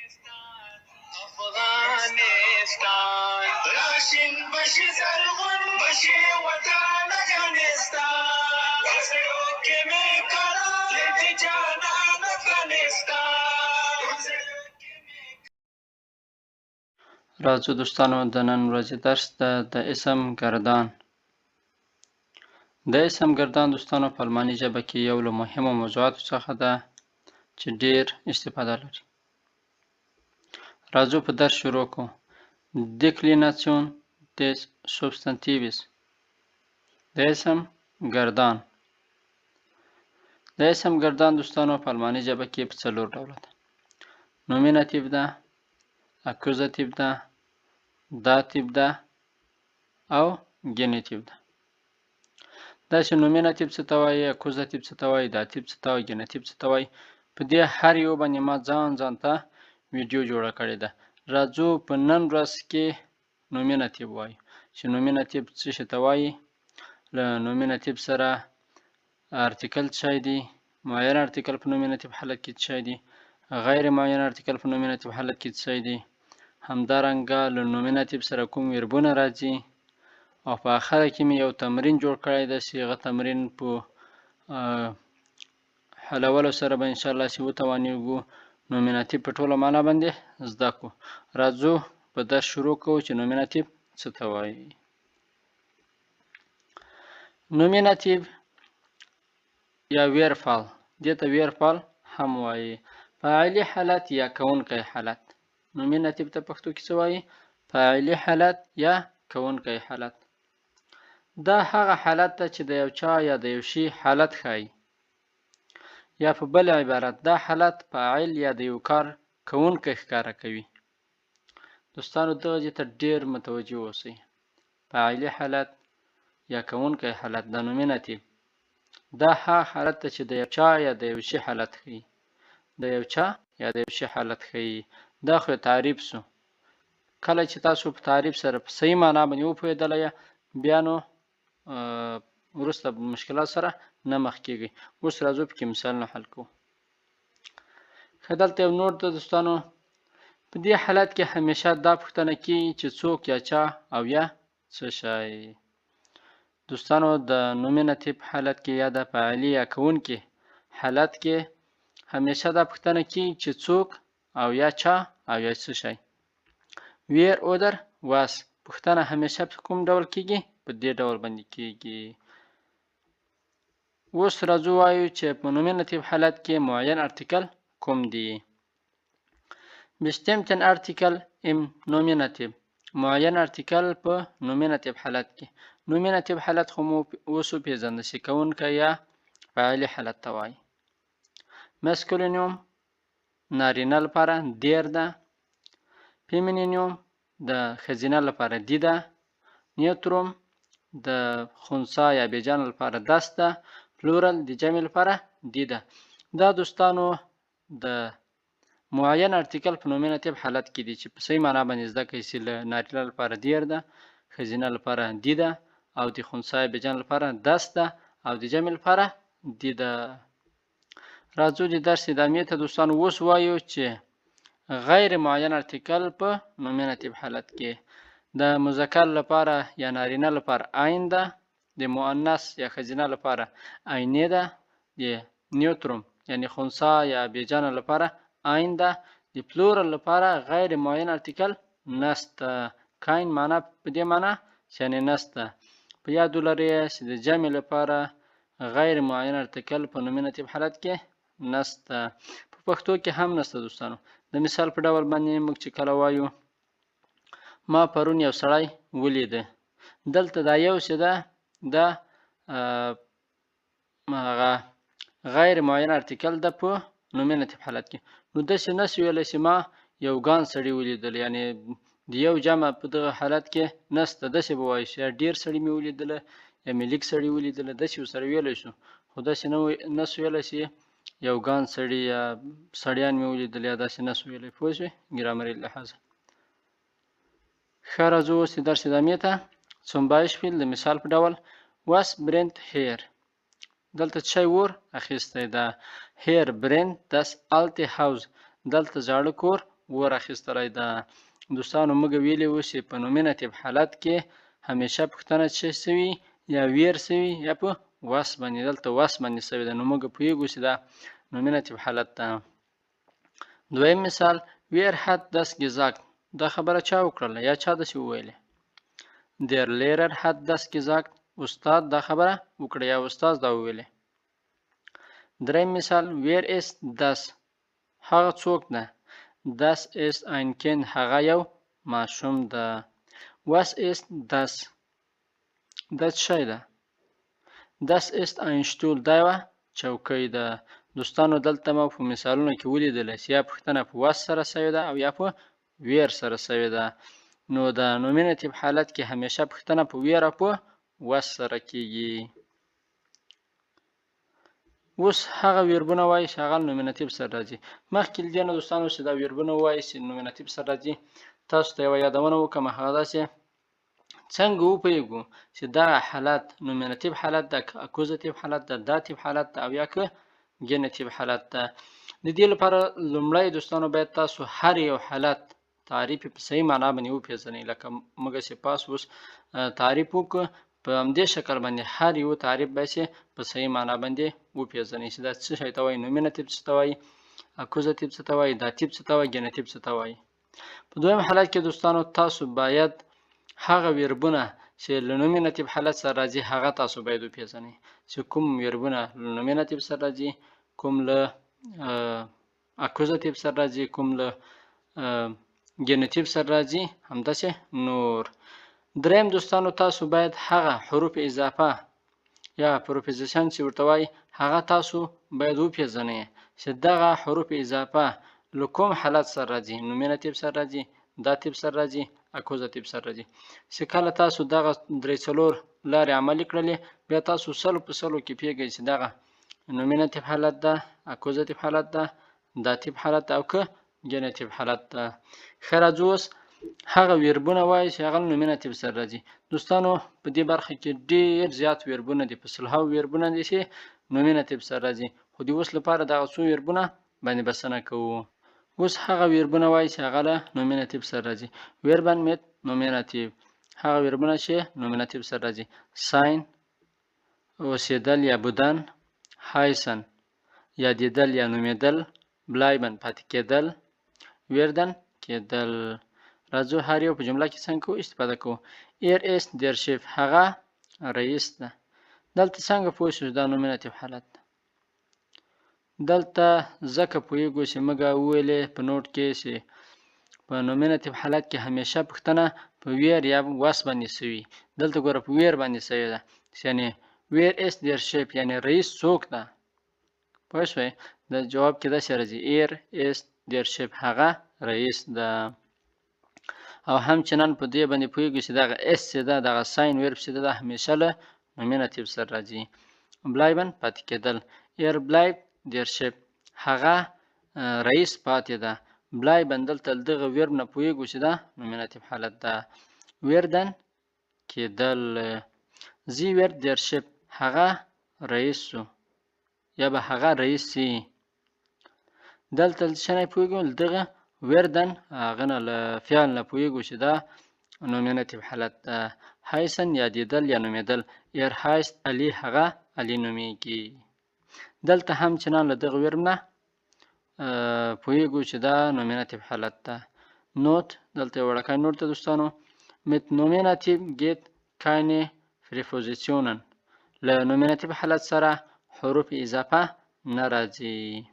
افغانستان راشن بشي زرغون بشي وطن افغانستان وزرو کې می کړه دې جانان افغانستان. راځو دوستانو د نن ورځې درس د اسم گردان. د اسم گردان دوستانو په الماني ژبه کې یو له مهمو موضوعاتو څخه ده چې ډیر استفاده لري. راځو په درس شروع کوو. Declinación des Substantives. د اسم گردان. د اسم گردان دوستانو په الماني ژبه کې په څلور ډوله ده. نومیناتیو ده، اکوزاتیو ده، داتیو ده او گینیتیو ده. دا چې نومیناتیو څه ته وایي، اکوزاتیو څه ته وایي، داتیو څه ته وایي، گینیتیو څه ته وایي، په دې هر یو باندې ما ځان ته ویډیو جوړه کړې ده. راځو په نن ورځ کې نومیناتیو وایو چې نومیناتیو څه شي ته وایي. له نومیناتیو سره ارتیکل څه شی دی، معین ارتیکل په نومیناتیو حالت کې څه شی دی، غیر معین ارتیکل په نومیناتیو حالت کې څه شی دی، همدارنګه له نومیناتیو سره کوم ویربونه راځي، او په اخره کې مې یو تمرین جوړ کړی ده چې هغه تمرین په حلولو سره به انشاءالله چې وتوانیږو نومیناتیو په ټوله معنا باندې زده کړو. راځو په درس شروع کوو چې نومیناتیو څه ته وایي. نومیناتیو یا ویرفال، دې ته ویرفال هم وایي. فاعلي حالت یا کوونکی حالت. نومیناتیو ته پښتو کې څه وایي؟ فاعلي حالت یا کوونکی حالت. دا هغه حالت ده چې د یو چا یا د یو شي حالت ښایي، یا په بل عبارت دا حالت فاعل یا د یو کار کوونکی ښکاره کوي. دوستانو دغه دې ته ډېر متوجه اوسئ. فاعلي حالت یا کوونکی حالت د نومیناتیو دا هغه حالت ده چې د یو چا یا د یو شي حالت ښیي. د یو چا یا د یو شي حالت ښیي. دا خو تعریف سو. کله چې تاسو په تعریف سره په صحیح معنا باندې وپوهېدلی یا بیا نو وروسته مشکلات سره نه مخ کېږئ. اوس راځو پکې مثالونه حل کوو. ښه دلته یو نوټ ده دوستانو. په دې حالت کې همیشه دا پوښتنه کېږي چې څوک یا چا او یا څه شی. دوستانو د نومیناتیو په حالت کې یا د فاعلي یا کوونکي حالت کې همیشه دا پوښتنه کېږي چې څوک او یا چا او یا څه شی. ویر اودر واس پوښتنه همیشه په کوم ډول کېږي؟ په دې ډول باندې کېږي. اوس راځو وایو چې په نومیناتیو حالت کې معین ارتیکل کوم دی. bestimmten Artikel im Nominativ. معین ارتیکل په نومیناتیو حالت کې. نومیناتیو حالت خو مو اوس وپېژنده چې کوونکی یا فاعلي حالت ته وایي. مسکولینیوم نارینه لپاره دیر ده. فیمینینیوم د ښځینه لپاره دی ده. نیوتروم د خنثی یا بیجانه لپاره دست ده. پلورل د جمع لپاره دی ده. دا دوستانو د معین ارتیکل په نومیناتیو حالت کې دي چې په صحیح معنا باندې زده کړئ چې له نارینه لپاره دیر ده، ښځینه لپاره دی ده، او د خنثی یا بیجانه لپاره دست ده، او د جمع لپاره دی ده. راځو د درس ادامې ته دوستانو. اوس وایو چې غیر معین ارتیکل په نومیناتیو حالت کې د مذکر لپاره یا نارینه لپاره عین ده، د مؤنث یا ښځینه لپاره عینې ده، د نیوتروم یعنی خنثی یا بیجانه لپاره عین ده، د پلورل لپاره غیر معین ارتیکل نسته. کاین معنا په دې معنا یعنی نسته. په یاد ولرئ چې د جمع لپاره غیر معین ارتیکل په نومیناتیو حالت کې نسته. په پښتو کې هم نسته دوستانو. د مثال په ډول باندې موږ چې کله وایو ما پرون یو سړی ولیده، دلته دا یو چې ده دا هغه غیر معین ارتیکل ده په نومیناتیو حالت کې. نو داسې نشي ویلی چې ما یو ګان سړي ولیدل، یعنی د یو جمع په دغه حالت کې نسته. داسې به وایو چې ډېر سړي مې ولیدله یا مې لږ سړي ولیدله، داسې ورسره ویلی شو. خو داسې نسو ویلی چې یو ګان سړي یا سړیان مې ولیدل یا داسې نسو ویلی. پوه شوې ګرامري لحاظه. ښه راځو اوس د درس ادامې ته. zum Beispiel د مثال په ډول was brennt hier. دلته څه شی اور اخیستی ده. hier brennt das alte Haus. دلته زاړه کور ور اخیستلی ده. دوستانو موږ ویلي وو چې په نومیناتیو حالت کې همیشه پوښتنه څه سوي یا ویر سوي یا په وس باندې. دلته وس باندې سوي ده، نو موږ پوهیږو چې دا نومیناتیو حالت ده. دویم مثال wer hat das gesagt. دا خبره چا وکړله یا چا داسې وویلې؟ Der Lehrer hat das gesagt. استاد دا خبره وکړه یا استاد دا وویلې. دریم مثال wer ist das. هغه څوک ده؟ Das ist ein Kind. هغه یو ماشوم ده. Was ist das. دا څه شی ده؟ Das ist ein Stuhl. دا یوه چوکۍ ده. دوستانو دلته مو په مثالونو کې ولیدلی چې یا پوښتنه په was سره سوې ده او یا په where سره سوې ده. نو د نومیناتیو حالت کې همیشه پوښتنه په where او په was سره کیږي. اوس هغه ویربونه وایي چې هغه نومیناتیو سره راځي. مخکې له دې نه دوستانو چې دا ویربونه وایي چې نومیناتیو سره راځي، تاسو ته یوه یادونه وکړم، هغه دا چې څنګه وپوهیږو چې دغه حالت نومیناتیو حالت ده، که اکوزاتیو حالت ده، داتیو حالت ده او یا که ګینیتیو حالت ده. د دې لپاره لومړی دوستانو باید تاسو هر یو حالت تعریف په صحیح معنا باندې وپېژنئ. لکه موږ چې پاس اوس تعریف وکړو، په همدې شکل باندې هر یو تعریف باید چې په صحیح معنا باندې وپېژنئ چې دا څه شی ته وایي، نومیناتیو څه ته وایي، اکوزاتیو څه ته وایي، داتیو څه ته وایي، ګینیتیو څه ته وایي. په دویم حالت کې دوستانو تاسو باید هغه ویربونه چې له نومیناتیو حالت سره راځي هغه تاسو باید وپېژنئ، چې کوم ویربونه له نومیناتیو سره راځي، کوم له اکوزاتیو سره راځي، کوم له ګینیتیو سره راځي، همداسې نور. دریم دوستانو تاسو باید هغه حروف اضافه یا پروپوزیشن چې ورته وایي هغه تاسو باید وپېژنئ چې دغه حروف اضافه له کوم حالت سره راځي، نومیناتیو سره راځي، داتیو سره راځي، اکوزاتیو سره راځي. چې کله تاسو دغه درې څلور لارې عملي کړلې، بیا تاسو سلو په سلو کې پوهیږئ چې دغه نومیناتیو حالت ده، اکوزاتیو حالت ده، داتیو حالت ده او که ګینیتیو حالت ده. ښه راځو اوس هغه ویربونه وایي چې هغه نومیناتیو سره راځي. دوستانو په دې برخه کې ډېر زیات ویربونه دي، په سلهاوو ویربونه دي چې نومیناتیو سره راځي، خو د اوس لپاره دغه څو ویربونه باندې بسنه کوو. اوس هغه ویربونه وایي چې هغه له نومیناتیو سره راځي. ویربن میت نومیناتیو. هغه ویربونه چې نومیناتیو سره راځي. ساین، اوسېدل یا بودن، هایسن یادېدل یا نومېدل، بلایبن پاتې کېدل، ویردن کېدل. راځو هر یو په جمله کې څنګه کوو استفاده کوو. ایر است دیر شیف. هغه رئیس ده. دلته څنګه پوه شو دا نومیناتیو حالت ده؟ دلته ځکه پوهیږو چې موږ وویلې په نوټ کې چې په نومیناتیو حالت کې همیشه پوښتنه په ویر یا وس باندې سوي. دلته ګوره په ویر باندې سوې ده، یعنې ویر است دیر شیف یعنې رئیس څوک ده. پوه شوئ؟ د جواب کې داسې راځي ایر است دیر شیف. هغه رئیس ده. او همچنان په دې باندې پوهیږو چې دغه اس چې ده، دغه ساین ویرب چې ده همیشه له نومیناتیو سره راځي. بلایبن پاتې کېدل. ایر بلایب دیر شیف. هغه رئیس پاتې ده. بلایبن دلته دغه ویرب نه پوهیږو چې ده نومیناتیو حالت ده. ویردن کېدل. زی ویرد دیر شیف. هغه رئیس شو یا به هغه رئیس سي. دلته څه نه پوهیږو، دغه ویردن هغه نه له فعل نه پوهیږو چې دا نومیناتیو حالت ده. هایسن یادېدل یا نومېدل. ایر هایست علی. هغه علی نومیږي. دلته همچنان له دغه ویرب نه پوهیږو چې دا نومیناتیو حالت ده. نوت. دلته یو وړوکی نوت ده دوستانو. mit nominativ geht keine Präpositionen. له نومیناتیو حالت سره حروف اضافه نه راځي.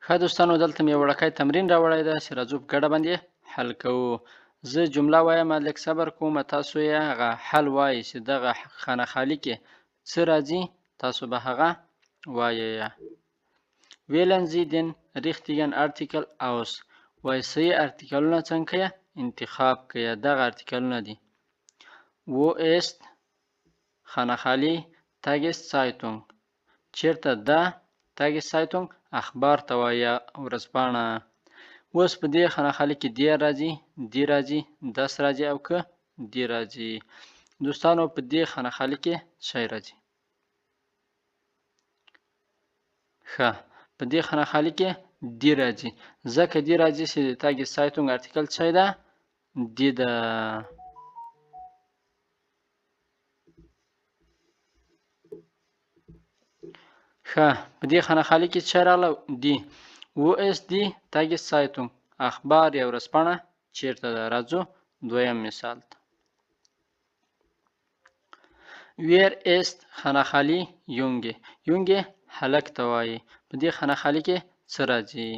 ښه دوستانو دلته مې یو وړوکی تمرین راوړی ده چې راځو په ګډه باندې حل کوو. زه جمله وایم، لږ صبر کوم، تاسو یې هغه حل وایئ چې دغه خانه خالي کې څه راځي، تاسو به هغه وایئ. wählen Sie den richtigen Artikel aus. وایي صحیح ارتیکلونه څنګه یې انتخاب کړئ. دغه ارتیکلونه دي. wo ist خانه خالي Tageszeitung. چیرته ده Tageszeitung اخبار ته وایي ورځپاڼه. اوس په دې خانه خالي کې دی راځي، دی راځي، دس راځي او که دی راځي. دوستانو په دې خانه خالي کې شی راځي. ښه په دې خانه کې دی راځي ځکه دی راځي چې Tageszeitung ارتیکل څه ده دی ده ښه په دې خانه کې څه راغله دی wo ist die Tageszeitung اخبار یا ورځپاڼه چیرته ده راځو دویم مثال ته Wer ist خانه Junge Junge هلک ته وایي په دې خانه کې څه راځي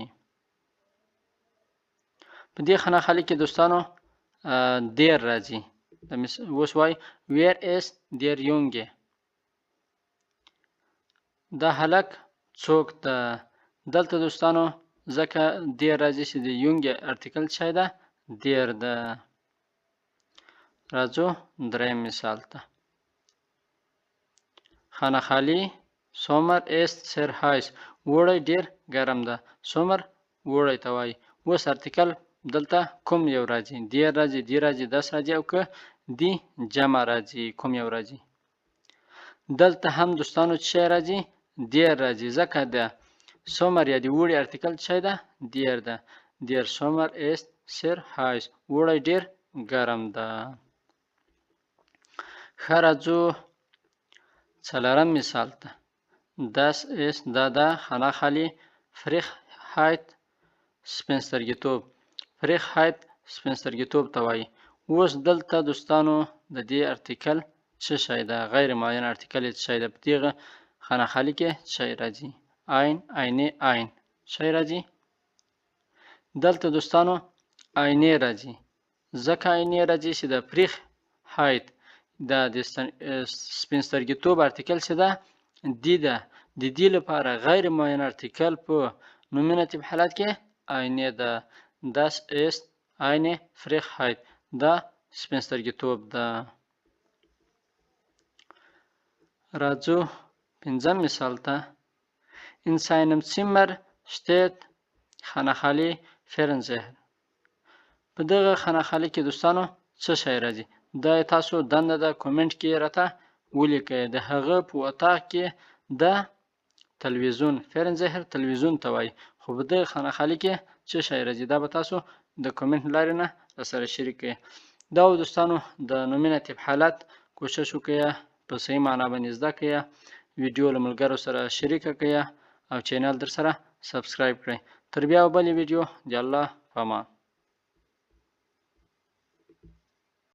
په دې خانه کې دوستانو der راځي اوس وایي Wer ist der Junge دا هلک څوک ده دلته دوستانو ځکه der راځي چې د Junge ارتیکل څه ده der ده راځو دریم مثال ته خانه خالی Sommer ist sehr heiß اوړی ډیر ګرم ده Sommer اوړی ته وایي اوس ارتیکل دلته کوم یو راځي der راځي دی راځي das راځي او که دی جمع راځي کوم یو راځي دلته هم دوستانو څه راځي der راځي ځکه د Sommer یا د اوړي ارتیکل څه ده der ده der Sommer ist sehr heiß اوړی ډیر ګرم ده ښه راځو څلورم مثال ته Das ist da خانه خالی Frechheit سپینسترګیتوب Frechheit سپینسترګیتوب ته وایي اوس دلته دوستانو د دې ارتیکل څه شی ده غیر معین ارتیکل څه شی ده په دې خانه خالی کې څه راځي ein eine ein څه راځي دلته دوستانو eine راځي ځکه eine راځي چې د Frechheit دا د سپینسترګیتوب ارتیکل څه ده دی ده د دې لپاره غیر معین ارتیکل په نومیناتیو حالت کې eine ده das ist eine Frechheit دا سپینسترګیتوب ده راځو پنځم مثال ته In seinem Zimmer steht خانه خالی Fernseher په دغه خانه خالی کې دوستانو څه شی راځي دا تاسو دنده د کومنټ کې راته ولیکئ د هغه په اتاق کې د تلویزیون Fernseher تلویزیون ته وایي خو په دغه خانه خالی کې څه شی راځي دا به تاسو د کومنټ لارې نه سره شریک کړئ دا دوستانو د نومیناتیو حالت کوشش وکړئ په صحیح معنا باندې زده کړئ ویډیو له ملګرو سره شریک کړئ او چینل در سره سبسکرایب کړئ تر بیا بل ویډیو د الله په امان